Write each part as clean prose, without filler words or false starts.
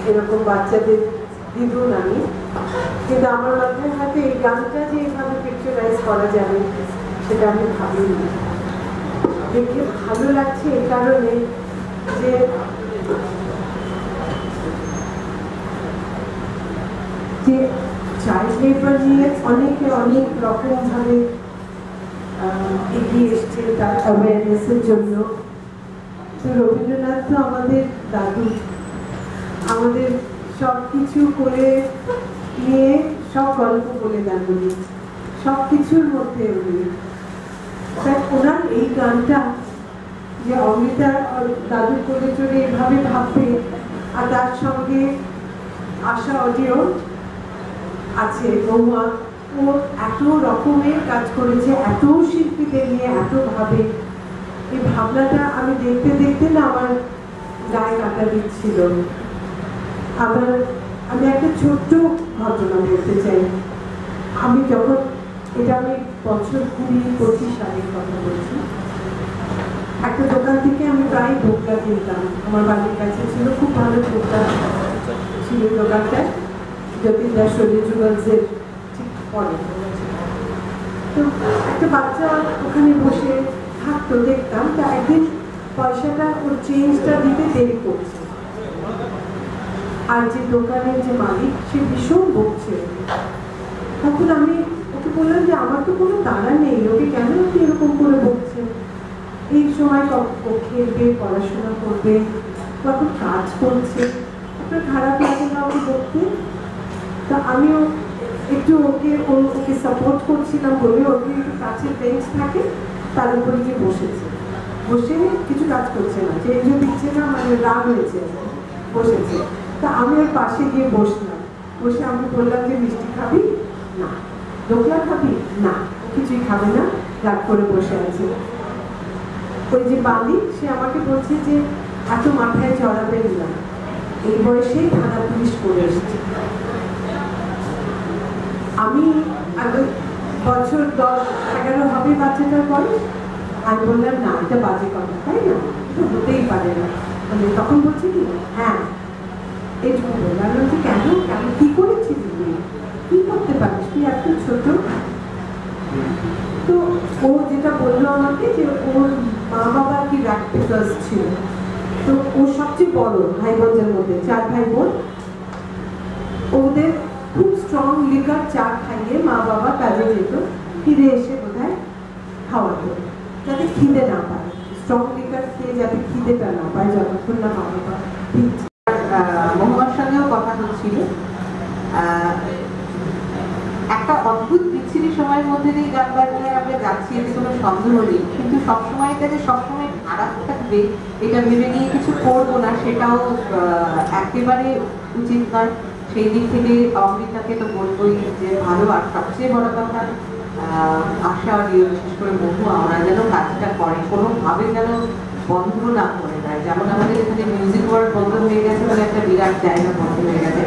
এরকম বাচ্চাদের দিদুন আমি, কিন্তু আমার মাথায় হাতে এই গানটা যে এইভাবে পিকচারাইজ করা যাবে সেটা আমি ভাবিনি। দেখে ভালো লাগছে এই কারণে যে চাইল্ড লেবার নিয়ে অনেকে অনেক রকমভাবে এগিয়ে এসছে তার অ্যাওয়ারনেসের জন্য। তো রবীন্দ্রনাথ তো আমাদের দাদু, আমাদের সব কিছু করে নিয়ে সব গল্প বলে দেন উনি, সব কিছুর মধ্যে উনি। ওনার এই গানটা যে অমৃতা দাদুর কোলে চড়ে এভাবে ভাববে, আর তার সঙ্গে আশা অডিও আছে বৌমা, ও এত রকমের কাজ করেছে, এত শিল্পীদের নিয়ে এত ভাবে। এই ভাবনাটা আমি দেখতে দেখতে না আমার গায়ে কাটা দিচ্ছিল। আমি একটা ছোট্ট ঘটনা বলতে চাই। আমি যখন এটা আমি বছর 20-25 সালের কথা বলছি, একটা দোকান থেকে আমি প্রায় ধোকলা কিনতাম, আমার বাড়ির কাছে ছিল, খুব ভালো ধোকলা ছিল দোকানটা, জ্যোতির্দাস জুয়েলার্সের ঠিক পরে। তো একটা বাচ্চা ওখানে বসে থাকতো, দেখতাম। তো একদিন পয়সাটা ওর চেঞ্জটা দিতে দেরি করছে, আর যে দোকানের যে মালিক সে ভীষণ বকছে। তখন আমি ওকে বললাম যে আমার তো কোনো তাড়া নেই, ওকে কেন আপনি এরকম করে বকছেন? এই সময় ও খেলবে, পড়াশোনা করবে, তখন কাজ করছে, আপনার খারাপ লাগে না ওকে বকতে? তা আমিও একটু ওকে সাপোর্ট করছিলাম বলে ওকে একটু কাছের বেঞ্চ থাকে তার উপরে গিয়ে বসেছে, বসে কিছু কাজ করছে না, চেঞ্জও দিচ্ছে না, মানে রাগ হয়েছে, বসেছে। তা আমি ওর পাশে গিয়ে বসলাম, বসে আমি বললাম যে মিষ্টি খাবি? না। ধোকলা খাবি? না। কিছুই খাবে না, রাগ করে বসে আছে। ওই যে মালিক সে আমাকে বলছে যে এত মাথায় চড়াবেন না, এই বয়সে থানা পুলিশ করে এসেছে। আমি বছর 10-11 হবে বাচ্চাটার বয়স। আমি বললাম না, এটা বাজে কথা, তাই না, এটা হতেই পারে না। মানে তখন বলছে কি হ্যাঁ এইটুকু বললাম যে কেন কেন কি করেছিস তুই, কি করতে পারিস তুই এত ছোট? তো ও যেটা বললো আমাকে যে ওর মা বাবা কি র্যাকপিটার্স ছিল, তো ও সবচেয়ে বড় ভাই বোনদের মধ্যে, 4 ভাই বোন। ওদের খুব স্ট্রং লিকার চা খাইয়ে মা বাবা কাজে যেত, ফিরে এসে বোধহয় খাওয়াতো যাতে খিদে না পায়, স্ট্রং লিকার খেয়ে যাতে খিদেটা না পায় যতক্ষণ না মা বাবা। মহুয়ার সঙ্গেও কথা হচ্ছিল, একটা অদ্ভুত বিচ্ছিরি সময়ের মধ্যে দিয়ে গান বাজনায় আমরা যাচ্ছি, এতে কোনো সন্দেহ নেই, কিন্তু সবসময়টা যে সবসময় খারাপ থাকবে এটা ভেবে নিয়ে কিছু করবো না সেটাও একেবারে উচিত নয়। সেই দিক থেকে অমৃতাকে তো বলবোই যে ভালো, আর সবচেয়ে বড় কথা আশা অডিও, বিশেষ করে মহুয়া, ওরা যেন কাজটা করে, কোনোভাবে যেন বন্ধ না করে দেয়। যেমন আমাদের এখানে মিউজিক ওয়ার্ল্ড বন্ধ হয়ে গেছে, মানে একটা বিরাট জায়গা বন্ধ হয়ে গেছে,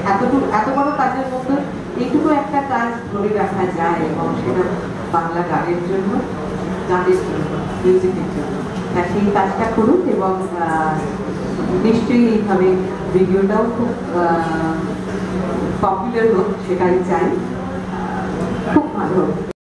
এত বড় কাজের মধ্যে এইটুকু একটা কাজ ধরে রাখা যায়, এবং সেটা বাংলা গানের জন্য, গানের জন্য, মিউজিকের জন্য। তা সেই কাজটা করুন, এবং নিশ্চয়ই এইভাবে ভিডিওটাও খুব পপুলার হোক, সেটাই চাই, খুব ভালো হোক।